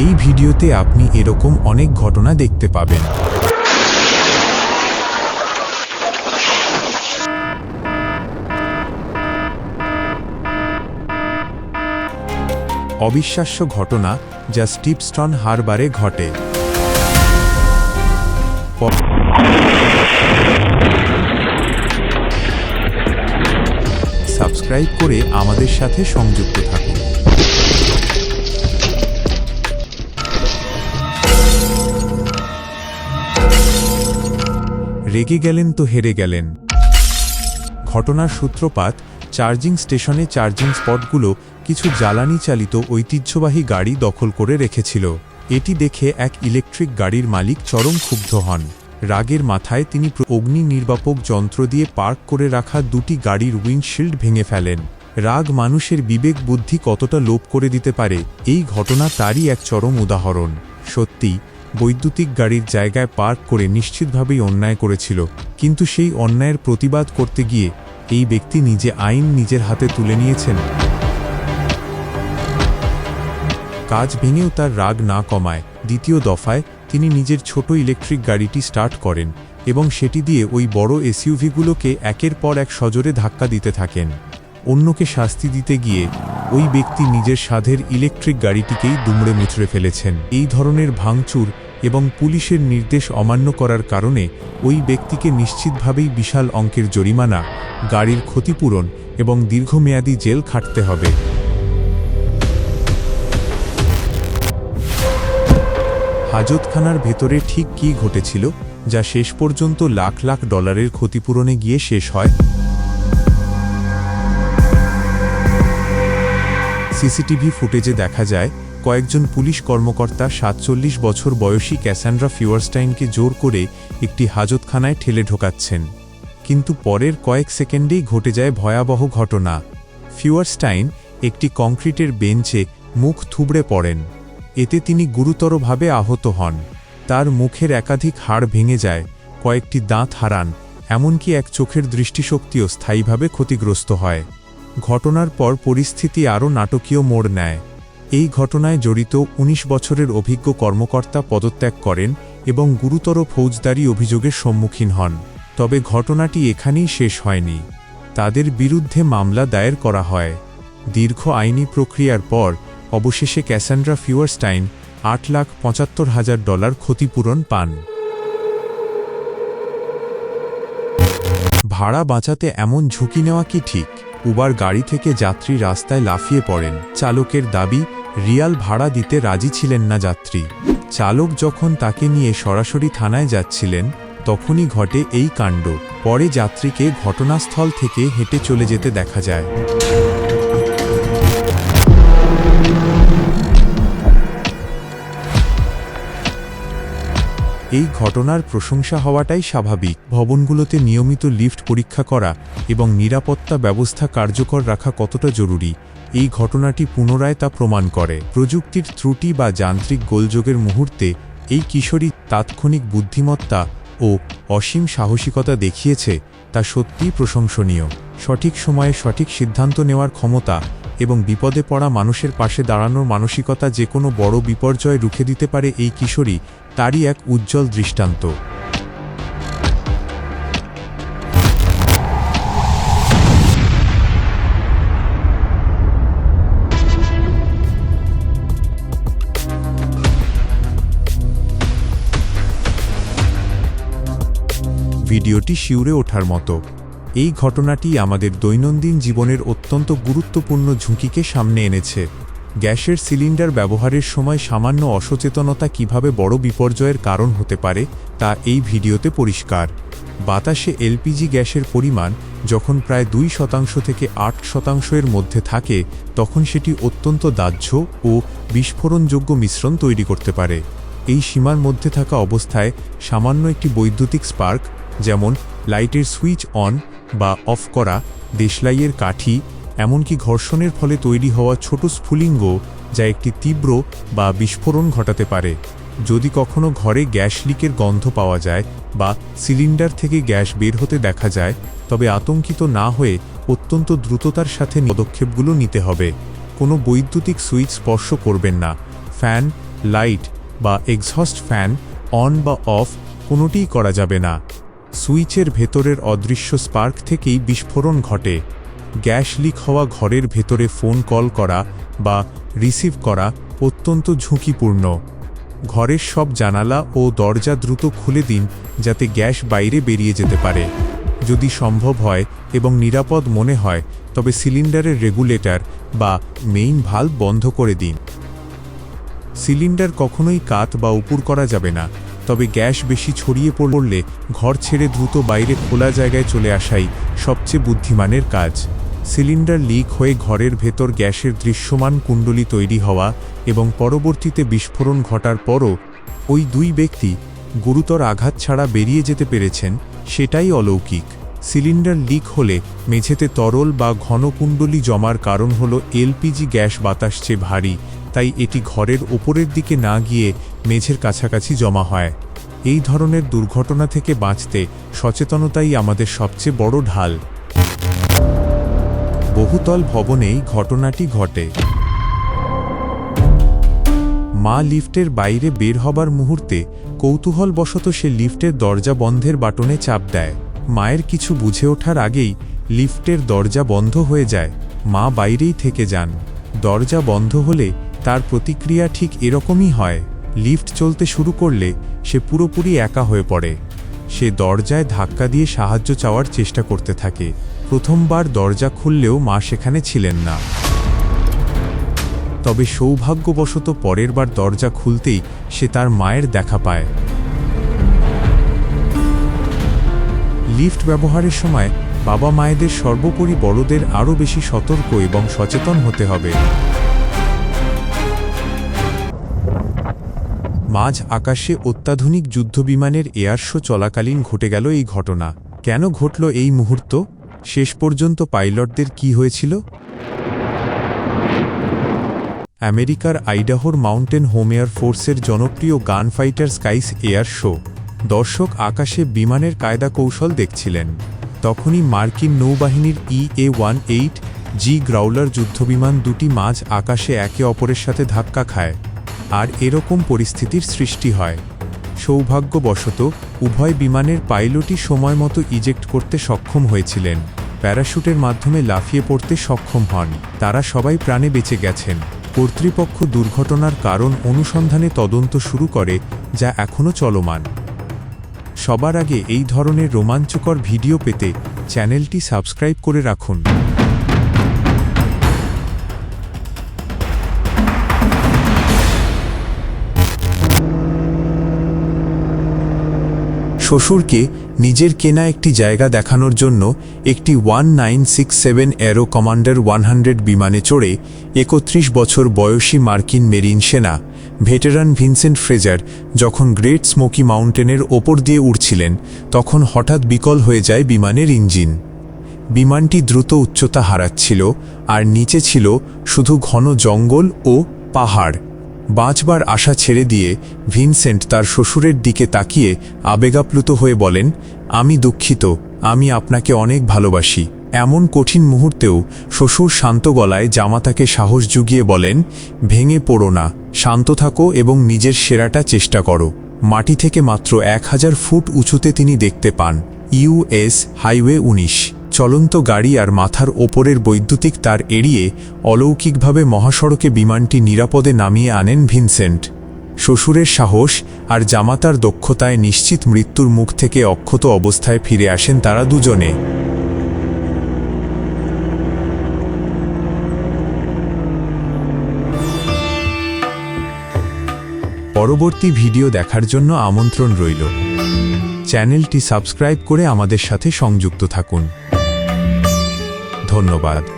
এই ভিডিওতে আপনি এরকম অনেক ঘটনা দেখতে পাবেন। অবিশ্বাস্য ঘটনা যা স্টিপস্টন হারবারে ঘটে। সাবস্ক্রাইব করে আমাদের সাথে সংযুক্ত থাকুন। রেগে গেলেন তো হেরে গেলেন। ঘটনার সূত্রপাত চার্জিং স্টেশনে চার্জিং স্পটগুলো কিছু জ্বালানি চালিত ঐতিহ্যবাহী গাড়ি দখল করে রেখেছিল। এটি দেখে এক ইলেকট্রিক গাড়ির মালিক চরম ক্ষুব্ধ হন। রাগের মাথায় তিনি অগ্নি নির্বাপক যন্ত্র দিয়ে পার্ক করে রাখা দুটি গাড়ির উইন্ডশিল্ড ভেঙে ফেলেন। রাগ মানুষের বিবেক বুদ্ধি কতটা লোপ করে দিতে পারে, এই ঘটনা তারই এক চরম উদাহরণ। সত্যি, বৈদ্যুতিক গাড়ির জায়গায় পার্ক করে নিশ্চিতভাবেই অন্যায় করেছিল, কিন্তু সেই অন্যায়ের প্রতিবাদ করতে গিয়ে এই ব্যক্তি আইন নিজের হাতে তুলে নিয়েছেন। কাজ ভেঙেও তার রাগ না কমায় দ্বিতীয় দফায় তিনি নিজের ছোট ইলেকট্রিক গাড়িটি স্টার্ট করেন এবং সেটি দিয়ে ওই বড় এসইউভিগুলোকে একের পর এক সজোরে ধাক্কা দিতে থাকেন। অন্যকে শাস্তি দিতে গিয়ে ওই ব্যক্তি নিজের সাধের ইলেকট্রিক গাড়িটিকেই দুমড়ে মুচড়ে ফেলেছেন। এই ধরনের ভাঙচুর এবং পুলিশের নির্দেশ অমান্য করার কারণে ওই ব্যক্তিকে নিশ্চিতভাবেই বিশাল অঙ্কের জরিমানা, গাড়ির ক্ষতিপূরণ এবং দীর্ঘমেয়াদী জেল খাটতে হবে। হাজতখানার ভেতরে ঠিক কী ঘটেছিল যা শেষ পর্যন্ত লাখ লাখ ডলারের ক্ষতিপূরণে গিয়ে শেষ হয়? সিসিটিভি ফুটেজে দেখা যায় কয়েকজন পুলিশ কর্মকর্তা ৪৭ বছর বয়সী ক্যাসান্ড্রা ফিওয়ারস্টাইনকে জোর করে একটি হাজতখানায় ঠেলে ঢোকাচ্ছেন। কিন্তু পরের কয়েক সেকেন্ডেই ঘটে যায় ভয়াবহ ঘটনা। ফিওয়ারস্টাইন একটি কংক্রিটের বেঞ্চে মুখ থুবড়ে পড়েন। এতে তিনি গুরুতরভাবে আহত হন। তার মুখের একাধিক হাড় ভেঙে যায়, কয়েকটি দাঁত হারান, এমনকি এক চোখের দৃষ্টিশক্তিও স্থায়ীভাবে ক্ষতিগ্রস্ত হয়। ঘটনার পর পরিস্থিতি আরও নাটকীয় মোড় নেয়। এই ঘটনায় জড়িত ১৯ বছরের অভিজ্ঞ কর্মকর্তা পদত্যাগ করেন এবং গুরুতর ফৌজদারি অভিযোগের সম্মুখীন হন। তবে ঘটনাটি এখানেই শেষ হয়নি। তাদের বিরুদ্ধে মামলা দায়ের করা হয়। দীর্ঘ আইনি প্রক্রিয়ার পর অবশেষে ক্যাসান্ড্রা ফিওয়ারস্টাইন $৮,৭৫,০০০ ক্ষতিপূরণ পান। ভাড়া বাঁচাতে এমন ঝুঁকি নেওয়া কি ঠিক? উবার গাড়ি থেকে যাত্রী রাস্তায় লাফিয়ে পড়েন। চালকের দাবি, রিয়াল ভাড়া দিতে রাজি ছিলেন না যাত্রী। চালক যখন তাকে নিয়ে সরাসরি থানায় যাচ্ছিলেন তখনই ঘটে এই কাণ্ড। পরে যাত্রীকে ঘটনাস্থল থেকে হেঁটে চলে যেতে দেখা যায়। এই ঘটনার প্রশংসা হওয়াটাই স্বাভাবিক। ভবনগুলোতে নিয়মিত লিফট পরীক্ষা করা এবং নিরাপত্তা ব্যবস্থা কার্যকর রাখা কতটা জরুরি, এই ঘটনাটি পুনরায় তা প্রমাণ করে। প্রযুক্তির ত্রুটি বা যান্ত্রিক গোলযোগের মুহূর্তে এই কিশোরী তাৎক্ষণিক বুদ্ধিমত্তা ও অসীম সাহসিকতা দেখিয়েছে, তা সত্যিই প্রশংসনীয়। সঠিক সময়ে সঠিক সিদ্ধান্ত নেওয়ার ক্ষমতা এবং বিপদে পড়া মানুষের পাশে দাঁড়ানোর মানসিকতা যে কোনো বড় বিপর্যয় রুখে দিতে পারে এই কিশোরী, তারই এক উজ্জ্বল দৃষ্টান্ত। ভিডিওটি শিউরে ওঠার মতো। এই ঘটনাটি আমাদের দৈনন্দিন জীবনের অত্যন্ত গুরুত্বপূর্ণ ঝুঁকিকে সামনে এনেছে। গ্যাসের সিলিন্ডার ব্যবহারের সময় সামান্য অসচেতনতা কিভাবে বড় বিপর্যয়ের কারণ হতে পারে তা এই ভিডিওতে পরিষ্কার। বাতাসে এলপিজি গ্যাসের পরিমাণ যখন প্রায় 2% থেকে 8% মধ্যে থাকে, তখন সেটি অত্যন্ত দাহ্য ও বিস্ফোরণযোগ্য মিশ্রণ তৈরি করতে পারে। এই সীমার মধ্যে থাকা অবস্থায় সামান্য একটি বৈদ্যুতিক স্পার্ক, যেমন লাইটের সুইচ অন বা অফ করা, দেশলাইয়ের কাঠি, এমনকি ঘর্ষণের ফলে তৈরি হওয়া ছোট স্ফুলিঙ্গ, যা একটি তীব্র বা বিস্ফোরণ ঘটাতে পারে। যদি কখনো ঘরে গ্যাস লিকের গন্ধ পাওয়া যায় বা সিলিন্ডার থেকে গ্যাস বের হতে দেখা যায়, তবে আতঙ্কিত না হয়ে অত্যন্ত দ্রুততার সাথে পদক্ষেপগুলো নিতে হবে। কোনো বৈদ্যুতিক সুইচ স্পর্শ করবেন না। ফ্যান লাইট বা এক্সহস্ট ফ্যান অন বা অফ কোনোটিই করা যাবে না। সুইচের ভেতরের অদৃশ্য স্পার্ক থেকেই বিস্ফোরণ ঘটে। গ্যাস লিক হওয়া ঘরের ভেতরে ফোন কল করা বা রিসিভ করা অত্যন্ত ঝুঁকিপূর্ণ। ঘরের সব জানালা ও দরজা দ্রুত খুলে দিন যাতে গ্যাস বাইরে বেরিয়ে যেতে পারে। যদি সম্ভব হয় এবং নিরাপদ মনে হয় তবে সিলিন্ডারের রেগুলেটর বা মেইন ভালভ বন্ধ করে দিন। সিলিন্ডার কখনোই কাত বা উপর করা যাবে না, তবে গ্যাস বেশি ছড়িয়ে পড়লে ঘর ছেড়ে দ্রুত বাইরে খোলা জায়গায় চলে আসাই সবচেয়ে বুদ্ধিমানের কাজ। সিলিন্ডার লিক হয়ে ঘরের ভেতর গ্যাসের দৃশ্যমান কুণ্ডলী তৈরি হওয়া এবং পরবর্তীতে বিস্ফোরণ ঘটার পরও ওই দুই ব্যক্তি গুরুতর আঘাত ছাড়া বেরিয়ে যেতে পেরেছেন, সেটাই অলৌকিক। সিলিন্ডার লিক হলে মেঝেতে তরল বা ঘন কুণ্ডলী জমার কারণ হল এলপিজি গ্যাস বাতাস চেয়ে ভারী, তাই এটি ঘরের ওপরের দিকে না গিয়ে মেঝের কাছাকাছি জমা হয়। এই ধরনের দুর্ঘটনা থেকে বাঁচতে সচেতনতাই আমাদের সবচেয়ে বড় ঢাল। বহুতল ভবনেই ঘটনাটি ঘটে। মা লিফটের বাইরে বের হবার মুহূর্তে কৌতূহলবশত সে লিফটের দরজা বন্ধের বাটনে চাপ দেয়। মায়ের কিছু বুঝে ওঠার আগেই লিফটের দরজা বন্ধ হয়ে যায়। মা বাইরেই থেকে যান। দরজা বন্ধ হলে তার প্রতিক্রিয়া ঠিক এরকমই হয়। লিফট চলতে শুরু করলে সে পুরোপুরি একা হয়ে পড়ে। সে দরজায় ধাক্কা দিয়ে সাহায্য চাওয়ার চেষ্টা করতে থাকে। প্রথমবার দরজা খুললেও মা সেখানে ছিলেন না। তবে সৌভাগ্যবশত পরের বার দরজা খুলতেই সে তার মায়ের দেখা পায়। লিফট ব্যবহারের সময় বাবা মায়েদের সর্বোপরি বড়দের আরও বেশি সতর্ক এবং সচেতন হতে হবে। মাঝ আকাশে অত্যাধুনিক যুদ্ধবিমানের এয়ার শো চলাকালীন ঘটে গেল এই ঘটনা। কেন ঘটল এই মুহূর্ত? শেষ পর্যন্ত পাইলটদের কি হয়েছিল? আমেরিকার আইডাহোর মাউন্টেন হোম এয়ার ফোর্সের জনপ্রিয় গান ফাইটার স্কাইস এয়ার শো। দর্শক আকাশে বিমানের কায়দা কৌশল দেখছিলেন। তখনই মার্কিন নৌবাহিনীর EA-18G গ্রাউলার যুদ্ধবিমান দুটি মাঝ আকাশে একে অপরের সাথে ধাক্কা খায়, আর এরকম পরিস্থিতির সৃষ্টি হয়। সৌভাগ্যবশত উভয় বিমানের পাইলটই সময়মতো ইজেক্ট করতে সক্ষম হয়েছিলেন। প্যারাশুটের মাধ্যমে লাফিয়ে পড়তে সক্ষম হন। তারা সবাই প্রাণে বেঁচে গেছেন। কর্তৃপক্ষ দুর্ঘটনার কারণ অনুসন্ধানে তদন্ত শুরু করে, যা এখনও চলমান। সবার আগে এই ধরনের রোমাঞ্চকর ভিডিও পেতে চ্যানেলটি সাবস্ক্রাইব করে রাখুন। শ্বশুরকে নিজের কেনা একটি জায়গা দেখানোর জন্য একটি 1967 অ্যারো কমান্ডার 100 বিমানে চড়ে 31 বছর বয়সী মার্কিন মেরিন সেনা ভেটেরান ভিনসেন্ট ফ্রেজার যখন গ্রেট স্মোকি মাউন্টেনের ওপর দিয়ে উড়ছিলেন, তখন হঠাৎ বিকল হয়ে যায় বিমানের ইঞ্জিন। বিমানটি দ্রুত উচ্চতা হারাচ্ছিল, আর নিচে ছিল শুধু ঘন জঙ্গল ও পাহাড়। বাঁচবার আশা ছেড়ে দিয়ে ভিনসেন্ট তার শ্বশুরের দিকে তাকিয়ে আবেগাপ্লুত হয়ে বলেন, "আমি দুঃখিত, আমি আপনাকে অনেক ভালোবাসি।" এমন কঠিন মুহূর্তেও শ্বশুর শান্ত গলায় জামাতাকে সাহস জুগিয়ে বলেন, "ভেঙে পড়ো না, শান্ত থাকো এবং নিজের সেরাটা চেষ্টা করো।" মাটি থেকে মাত্র 1000 ফুট উঁচুতে তিনি দেখতে পান US হাইওয়ে 19। চলন্ত গাড়ি আর মাথার ওপরের বৈদ্যুতিক তার এড়িয়ে অলৌকিকভাবে মহাসড়কে বিমানটি নিরাপদে নামিয়ে আনেন ভিনসেন্ট। শ্বশুরের সাহস আর জামাতার দক্ষতায় নিশ্চিত মৃত্যুর মুখ থেকে অক্ষত অবস্থায় ফিরে আসেন তারা দুজনে। পরবর্তী ভিডিও দেখার জন্য আমন্ত্রণ রইল। চ্যানেলটি সাবস্ক্রাইব করে আমাদের সাথে সংযুক্ত থাকুন। ধন্যবাদ।